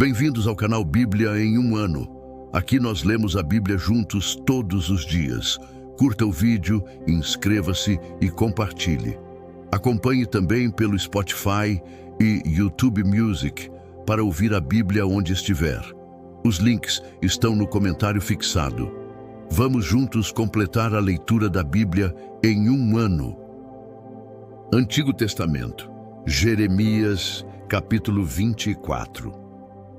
Bem-vindos ao canal Bíblia em um ano. Aqui nós lemos a Bíblia juntos todos os dias. Curta o vídeo, inscreva-se e compartilhe. Acompanhe também pelo Spotify e YouTube Music para ouvir a Bíblia onde estiver. Os links estão no comentário fixado. Vamos juntos completar a leitura da Bíblia em um ano. Antigo Testamento, Jeremias, capítulo 24.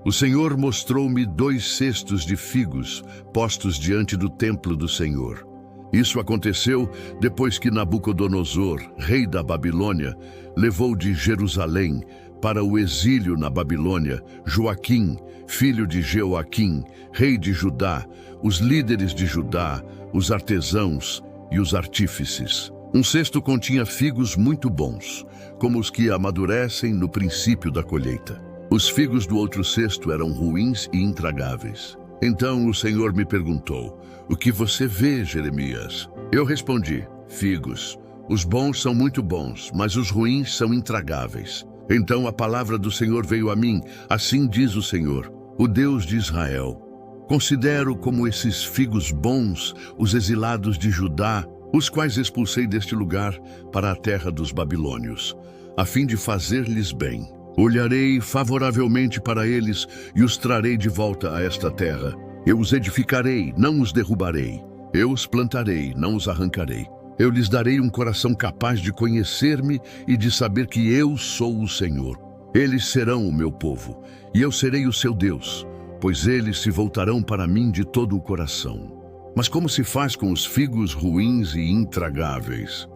O Senhor mostrou-me 2 cestos de figos postos diante do templo do Senhor. Isso aconteceu depois que Nabucodonosor, rei da Babilônia, levou de Jerusalém para o exílio na Babilônia Joaquim, filho de Jeoaquim, rei de Judá, os líderes de Judá, os artesãos e os artífices. Um cesto continha figos muito bons, como os que amadurecem no princípio da colheita. Os figos do outro cesto eram ruins e intragáveis. Então o Senhor me perguntou: "O que você vê, Jeremias?" Eu respondi: "Figos. Os bons são muito bons, mas os ruins são intragáveis." Então a palavra do Senhor veio a mim: "Assim diz o Senhor, o Deus de Israel: Considero como esses figos bons os exilados de Judá, os quais expulsei deste lugar para a terra dos babilônios, a fim de fazer-lhes bem. Olharei favoravelmente para eles e os trarei de volta a esta terra. Eu os edificarei, não os derrubarei. Eu os plantarei, não os arrancarei. Eu lhes darei um coração capaz de conhecer-me e de saber que eu sou o Senhor. Eles serão o meu povo, e eu serei o seu Deus, pois eles se voltarão para mim de todo o coração. Mas como se faz com os figos ruins e intragáveis?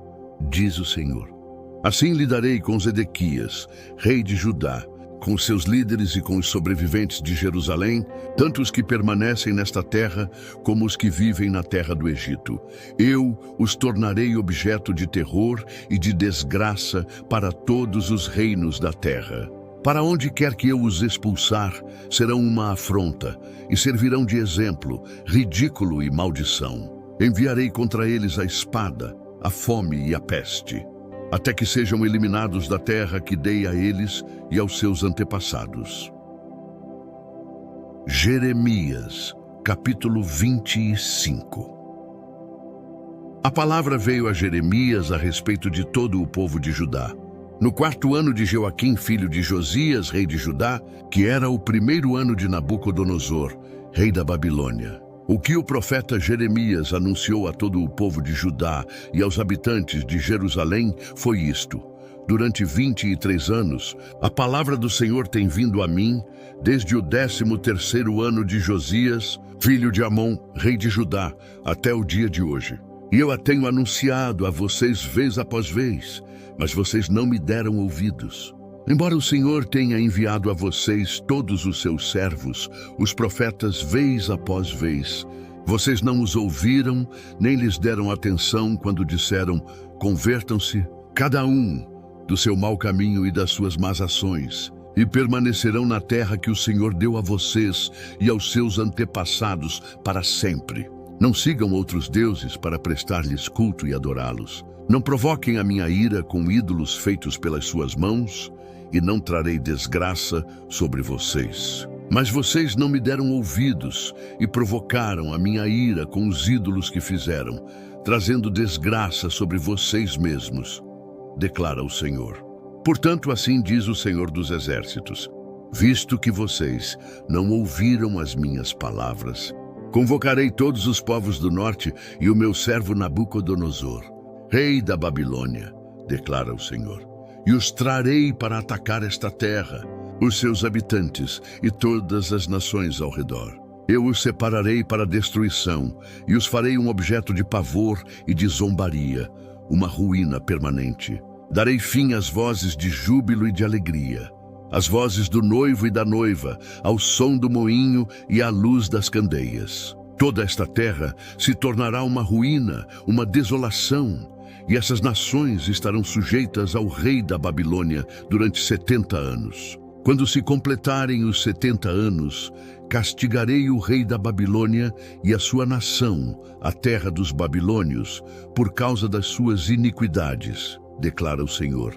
Diz o Senhor. Assim lidarei com Zedequias, rei de Judá, com seus líderes e com os sobreviventes de Jerusalém, tanto os que permanecem nesta terra como os que vivem na terra do Egito. Eu os tornarei objeto de terror e de desgraça para todos os reinos da terra. Para onde quer que eu os expulsar, serão uma afronta e servirão de exemplo, ridículo e maldição. Enviarei contra eles a espada, a fome e a peste, até que sejam eliminados da terra que dei a eles e aos seus antepassados." Jeremias, capítulo 25. A palavra veio a Jeremias a respeito de todo o povo de Judá. No 4º ano de Joaquim, filho de Josias, rei de Judá, que era o 1º ano de Nabucodonosor, rei da Babilônia. O que o profeta Jeremias anunciou a todo o povo de Judá e aos habitantes de Jerusalém foi isto: durante 23 anos, a palavra do Senhor tem vindo a mim, desde o 13º ano de Josias, filho de Amon, rei de Judá, até o dia de hoje. E eu a tenho anunciado a vocês vez após vez, mas vocês não me deram ouvidos. Embora o Senhor tenha enviado a vocês todos os seus servos, os profetas vez após vez, vocês não os ouviram, nem lhes deram atenção quando disseram: "Convertam-se, cada um, do seu mau caminho e das suas más ações, e permanecerão na terra que o Senhor deu a vocês e aos seus antepassados para sempre. Não sigam outros deuses para prestar-lhes culto e adorá-los. Não provoquem a minha ira com ídolos feitos pelas suas mãos, e não trarei desgraça sobre vocês." Mas vocês não me deram ouvidos e provocaram a minha ira com os ídolos que fizeram, trazendo desgraça sobre vocês mesmos, declara o Senhor. Portanto, assim diz o Senhor dos Exércitos: visto que vocês não ouviram as minhas palavras, convocarei todos os povos do norte e o meu servo Nabucodonosor, rei da Babilônia, declara o Senhor, e os trarei para atacar esta terra, os seus habitantes e todas as nações ao redor. Eu os separarei para destruição e os farei um objeto de pavor e de zombaria, uma ruína permanente. Darei fim às vozes de júbilo e de alegria, às vozes do noivo e da noiva, ao som do moinho e à luz das candeias. Toda esta terra se tornará uma ruína, uma desolação, e essas nações estarão sujeitas ao rei da Babilônia durante 70 anos. Quando se completarem os 70 anos, castigarei o rei da Babilônia e a sua nação, a terra dos babilônios, por causa das suas iniquidades, declara o Senhor,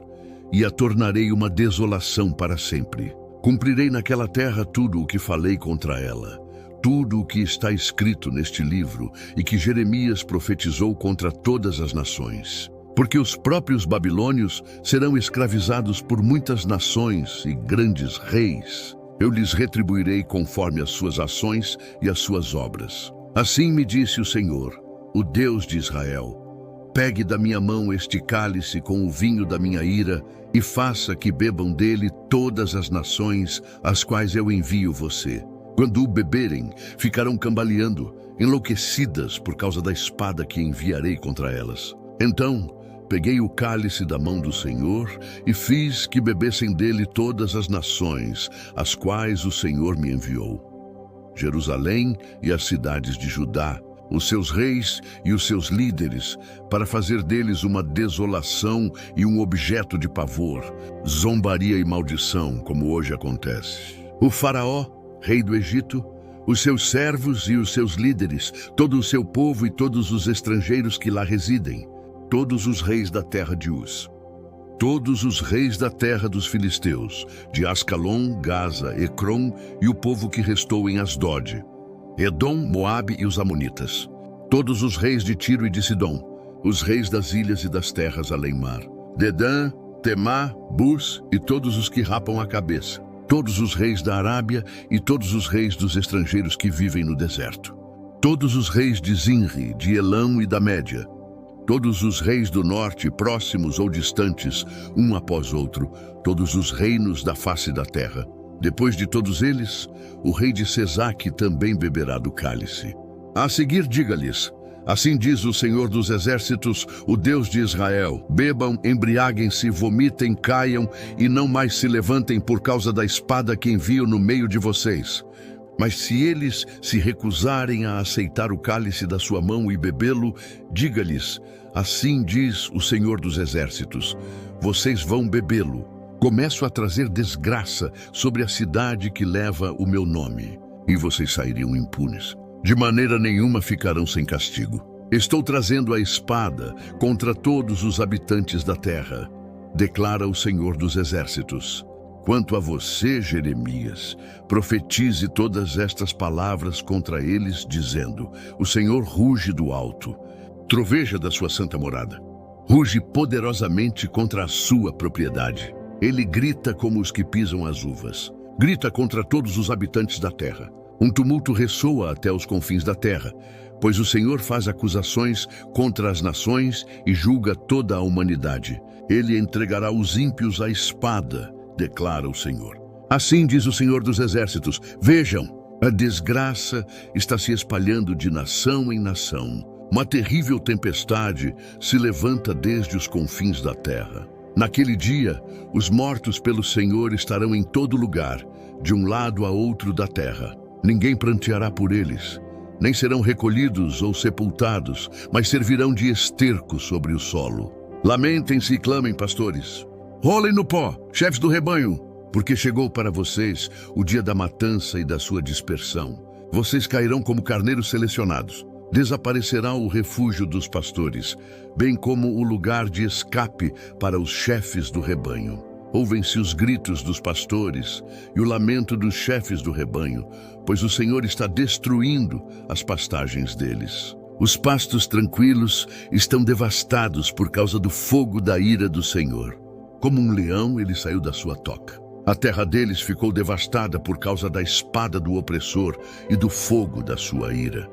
e a tornarei uma desolação para sempre. Cumprirei naquela terra tudo o que falei contra ela, tudo o que está escrito neste livro e que Jeremias profetizou contra todas as nações. Porque os próprios babilônios serão escravizados por muitas nações e grandes reis. Eu lhes retribuirei conforme as suas ações e as suas obras. Assim me disse o Senhor, o Deus de Israel: pegue da minha mão este cálice com o vinho da minha ira e faça que bebam dele todas as nações às quais eu envio você. Quando o beberem, ficarão cambaleando, enlouquecidas por causa da espada que enviarei contra elas. Então, peguei o cálice da mão do Senhor e fiz que bebessem dele todas as nações, às quais o Senhor me enviou. Jerusalém e as cidades de Judá, os seus reis e os seus líderes, para fazer deles uma desolação e um objeto de pavor, zombaria e maldição, como hoje acontece. O faraó, rei do Egito, os seus servos e os seus líderes, todo o seu povo e todos os estrangeiros que lá residem, todos os reis da terra de Uz, todos os reis da terra dos filisteus, de Ascalon, Gaza, Ecrom e o povo que restou em Asdod, Edom, Moabe e os amonitas, todos os reis de Tiro e de Sidom, os reis das ilhas e das terras além-mar, Dedã, Temá, Bus e todos os que rapam a cabeça, todos os reis da Arábia e todos os reis dos estrangeiros que vivem no deserto, todos os reis de Zinri, de Elão e da Média, todos os reis do norte, próximos ou distantes, um após outro, todos os reinos da face da terra. Depois de todos eles, o rei de Sesaque também beberá do cálice. A seguir diga-lhes: assim diz o Senhor dos Exércitos, o Deus de Israel: bebam, embriaguem-se, vomitem, caiam e não mais se levantem por causa da espada que envio no meio de vocês. Mas se eles se recusarem a aceitar o cálice da sua mão e bebê-lo, diga-lhes: assim diz o Senhor dos Exércitos, vocês vão bebê-lo. Começo a trazer desgraça sobre a cidade que leva o meu nome, e vocês sairiam impunes. De maneira nenhuma ficarão sem castigo. Estou trazendo a espada contra todos os habitantes da terra, declara o Senhor dos Exércitos. Quanto a você, Jeremias, profetize todas estas palavras contra eles, dizendo: o Senhor ruge do alto, troveja da sua santa morada, ruge poderosamente contra a sua propriedade. Ele grita como os que pisam as uvas, grita contra todos os habitantes da terra. Um tumulto ressoa até os confins da terra, pois o Senhor faz acusações contra as nações e julga toda a humanidade. Ele entregará os ímpios à espada, declara o Senhor. Assim diz o Senhor dos Exércitos: vejam, a desgraça está se espalhando de nação em nação. Uma terrível tempestade se levanta desde os confins da terra. Naquele dia, os mortos pelo Senhor estarão em todo lugar, de um lado a outro da terra. Ninguém pranteará por eles, nem serão recolhidos ou sepultados, mas servirão de esterco sobre o solo. Lamentem-se e clamem, pastores. Rolem no pó, chefes do rebanho, porque chegou para vocês o dia da matança e da sua dispersão. Vocês cairão como carneiros selecionados. Desaparecerá o refúgio dos pastores, bem como o lugar de escape para os chefes do rebanho. Ouvem-se os gritos dos pastores e o lamento dos chefes do rebanho, pois o Senhor está destruindo as pastagens deles. Os pastos tranquilos estão devastados por causa do fogo da ira do Senhor. Como um leão, ele saiu da sua toca. A terra deles ficou devastada por causa da espada do opressor e do fogo da sua ira.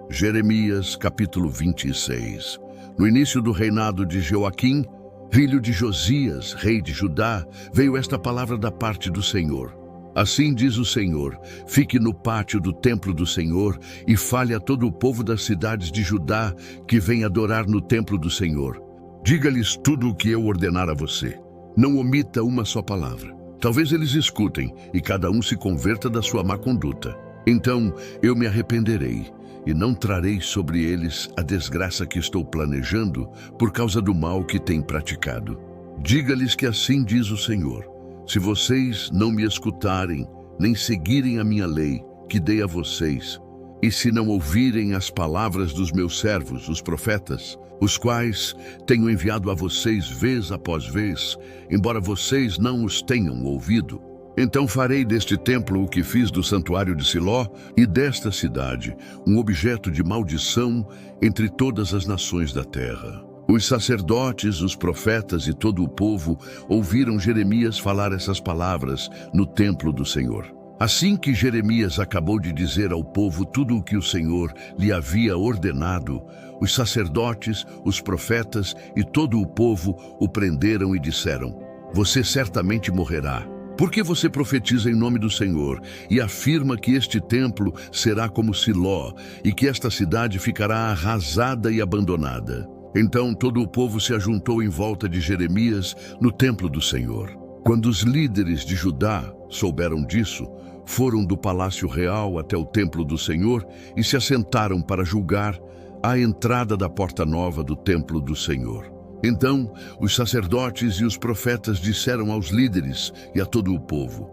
Jeremias, capítulo 26. No início do reinado de Joaquim, filho de Josias, rei de Judá, veio esta palavra da parte do Senhor. Assim diz o Senhor: fique no pátio do templo do Senhor e fale a todo o povo das cidades de Judá que vem adorar no templo do Senhor. Diga-lhes tudo o que eu ordenar a você. Não omita uma só palavra. Talvez eles escutem e cada um se converta da sua má conduta. Então eu me arrependerei e não trarei sobre eles a desgraça que estou planejando por causa do mal que têm praticado. Diga-lhes que assim diz o Senhor: se vocês não me escutarem, nem seguirem a minha lei que dei a vocês, e se não ouvirem as palavras dos meus servos, os profetas, os quais tenho enviado a vocês vez após vez, embora vocês não os tenham ouvido. Então farei deste templo o que fiz do santuário de Siló e desta cidade, um objeto de maldição entre todas as nações da terra. Os sacerdotes, os profetas e todo o povo ouviram Jeremias falar essas palavras no templo do Senhor. Assim que Jeremias acabou de dizer ao povo tudo o que o Senhor lhe havia ordenado, os sacerdotes, os profetas e todo o povo o prenderam e disseram: "Você certamente morrerá. Por que você profetiza em nome do Senhor e afirma que este templo será como Siló e que esta cidade ficará arrasada e abandonada?" Então todo o povo se ajuntou em volta de Jeremias no templo do Senhor. Quando os líderes de Judá souberam disso, foram do palácio real até o templo do Senhor e se assentaram para julgar à entrada da porta nova do templo do Senhor. Então os sacerdotes e os profetas disseram aos líderes e a todo o povo: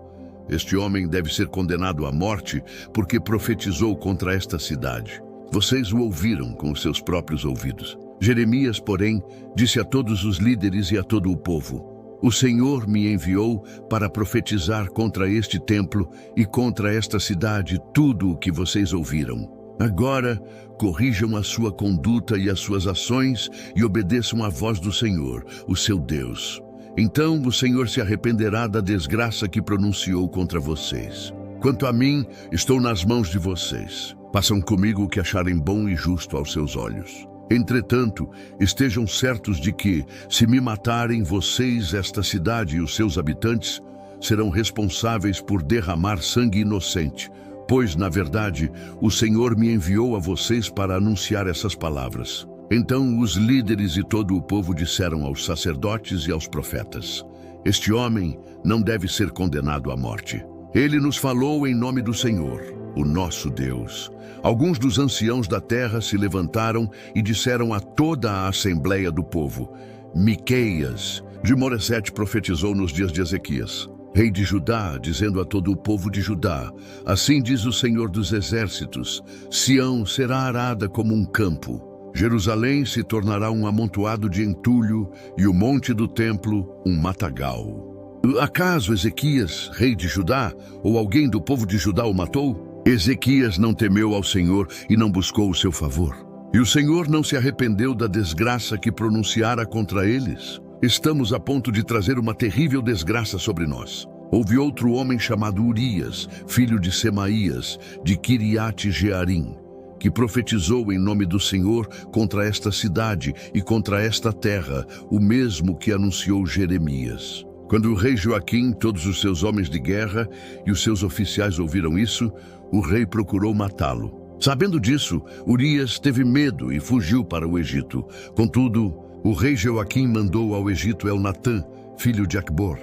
"Este homem deve ser condenado à morte porque profetizou contra esta cidade." Vocês o ouviram com os seus próprios ouvidos. Jeremias, porém, disse a todos os líderes e a todo o povo: "O Senhor me enviou para profetizar contra este templo e contra esta cidade tudo o que vocês ouviram. Agora, corrijam a sua conduta e as suas ações e obedeçam à voz do Senhor, o seu Deus. Então o Senhor se arrependerá da desgraça que pronunciou contra vocês. Quanto a mim, estou nas mãos de vocês. Façam comigo o que acharem bom e justo aos seus olhos. Entretanto, estejam certos de que, se me matarem vocês, esta cidade e os seus habitantes serão responsáveis por derramar sangue inocente, pois, na verdade, o Senhor me enviou a vocês para anunciar essas palavras." Então os líderes e todo o povo disseram aos sacerdotes e aos profetas: "Este homem não deve ser condenado à morte. Ele nos falou em nome do Senhor, o nosso Deus." Alguns dos anciãos da terra se levantaram e disseram a toda a assembleia do povo: "Miqueias, de Moresete, profetizou nos dias de Ezequias, rei de Judá, dizendo a todo o povo de Judá: Assim diz o Senhor dos Exércitos, Sião será arada como um campo. Jerusalém se tornará um amontoado de entulho e o monte do templo um matagal. Acaso Ezequias, rei de Judá, ou alguém do povo de Judá o matou? Ezequias não temeu ao Senhor e não buscou o seu favor. E o Senhor não se arrependeu da desgraça que pronunciara contra eles. Estamos a ponto de trazer uma terrível desgraça sobre nós. Houve outro homem chamado Urias, filho de Semaías, de Quiriate-Jearim, que profetizou em nome do Senhor contra esta cidade e contra esta terra, o mesmo que anunciou Jeremias. Quando o rei Joaquim, todos os seus homens de guerra e os seus oficiais ouviram isso, o rei procurou matá-lo. Sabendo disso, Urias teve medo e fugiu para o Egito. Contudo, o rei Joaquim mandou ao Egito Elnatã, filho de Acbor,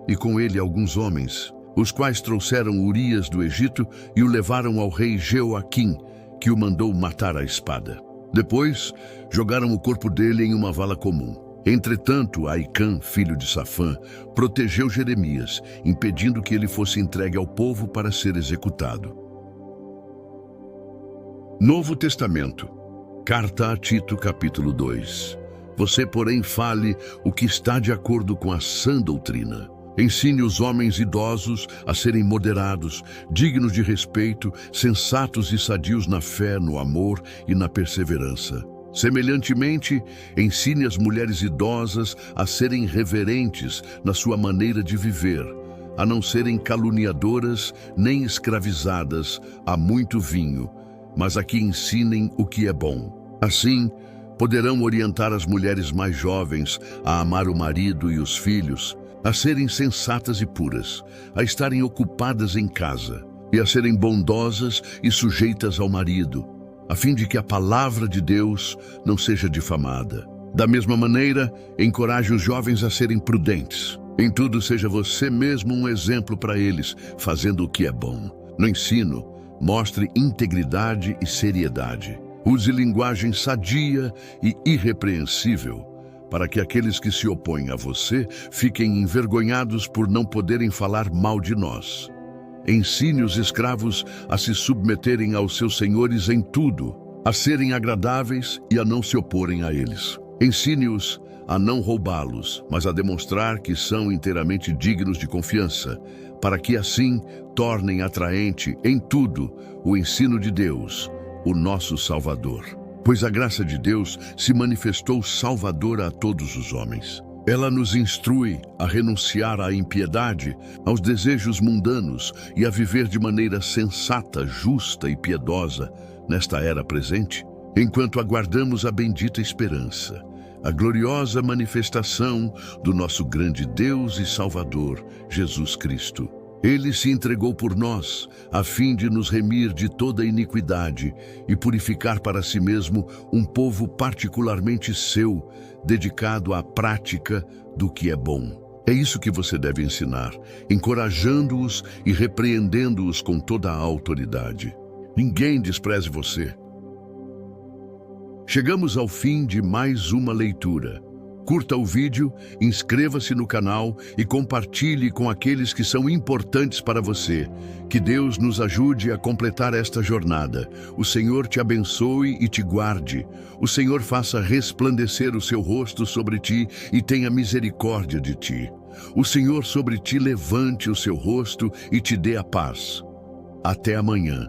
e com ele alguns homens, os quais trouxeram Urias do Egito e o levaram ao rei Joaquim, que o mandou matar à espada. Depois, jogaram o corpo dele em uma vala comum. Entretanto, Aicã, filho de Safã, protegeu Jeremias, impedindo que ele fosse entregue ao povo para ser executado. Novo Testamento. Carta a Tito, capítulo 2. Você, porém, fale o que está de acordo com a sã doutrina. Ensine os homens idosos a serem moderados, dignos de respeito, sensatos e sadios na fé, no amor e na perseverança. Semelhantemente, ensine as mulheres idosas a serem reverentes na sua maneira de viver, a não serem caluniadoras nem escravizadas a muito vinho, mas a que ensinem o que é bom. Assim, poderão orientar as mulheres mais jovens a amar o marido e os filhos, a serem sensatas e puras, a estarem ocupadas em casa e a serem bondosas e sujeitas ao marido, a fim de que a palavra de Deus não seja difamada. Da mesma maneira, encoraje os jovens a serem prudentes. Em tudo, seja você mesmo um exemplo para eles, fazendo o que é bom. No ensino, mostre integridade e seriedade. Use linguagem sadia e irrepreensível, para que aqueles que se opõem a você fiquem envergonhados por não poderem falar mal de nós. Ensine os escravos a se submeterem aos seus senhores em tudo. a serem agradáveis e a não se oporem a eles. Ensine-os a não roubá-los, mas a demonstrar que são inteiramente dignos de confiança, para que assim tornem atraente em tudo o ensino de Deus, o nosso Salvador. Pois a graça de Deus se manifestou salvadora a todos os homens. Ela nos instrui a renunciar à impiedade, aos desejos mundanos e a viver de maneira sensata, justa e piedosa nesta era presente, enquanto aguardamos a bendita esperança, a gloriosa manifestação do nosso grande Deus e Salvador, Jesus Cristo. Ele se entregou por nós, a fim de nos remir de toda iniquidade e purificar para si mesmo um povo particularmente seu, dedicado à prática do que é bom. É isso que você deve ensinar, encorajando-os e repreendendo-os com toda a autoridade. Ninguém despreze você. Chegamos ao fim de mais uma leitura. Curta o vídeo, inscreva-se no canal e compartilhe com aqueles que são importantes para você. Que Deus nos ajude a completar esta jornada. O Senhor te abençoe e te guarde. O Senhor faça resplandecer o seu rosto sobre ti e tenha misericórdia de ti. O Senhor sobre ti levante o seu rosto e te dê a paz. Até amanhã.